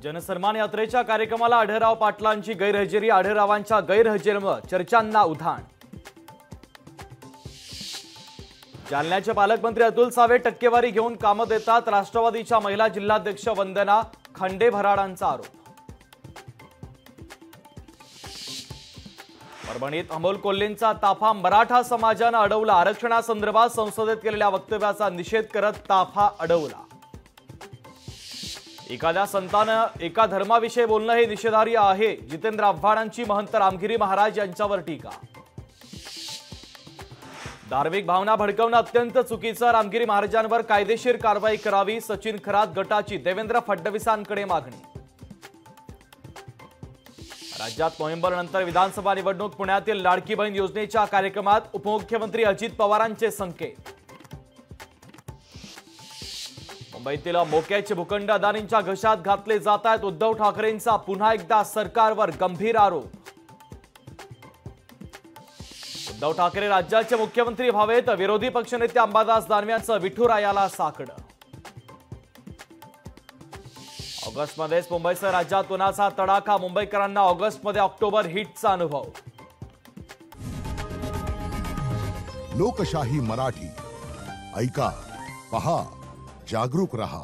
जनसन्मान यात्रेच्या कार्यक्रमाला आढळराव पाटलांची गैरहजेरी, आढळरावांच्या गैरहजेरीमुळे चर्चांना उधाण। जालन्याचे पालकमंत्री अतुल सावे टक्केवारी घेऊन कामं देतात, राष्ट्रवादीच्या महिला जिल्हाध्यक्ष वंदना खंडेभराडांचा आरोप। परभणीत अमोल कोल्हेंचा ताफा, मराठा समाजाने अडवला, आरक्षणासंदर्भात संसदेत केलेल्या वक्तव्याचा निषेध करत ताफा अडवला। एखाद्या संतानं एका धर्माविषयी बोलणं हे निषेधार्ह आहे, जितेंद्र आव्हाडांची महंत रामगिरी महाराज यांच्यावर टीका। धार्मिक भावना भडकवणं अत्यंत चुकीचं, रामगिरी महाराजांवर कायदेशीर कारवाई करावी, सचिन खरात गटाची देवेंद्र फडणवीसांकडे मागणी। राज्यात नोव्हेंबरनंतर विधानसभा निवडणूक, पुण्यातील लाडकी बहीण योजनेच्या कार्यक्रमात उपमुख्यमंत्री अजित पवारांचे संकेत। मुंबईतील मोक्याचे भूखंड अदानींच्या घशात घातले जात आहेत, उद्धव ठाकरेंचा पुन्हा एकदा सरकारवर गंभीर आरोप। उद्धव ठाकरे राज्याचे मुख्यमंत्री व्हावेत, विरोधी पक्षनेते अंबादास दानवेंचं विठुरायाला साकडं। ऑगस्टमध्येच मुंबईसह राज्यात उन्हाचा तडाखा, मुंबईकरांना ऑगस्टमध्ये ऑक्टोबर हिटचा अनुभव। लोकशाही मराठी ऐका, पहा, जागरूक रहा।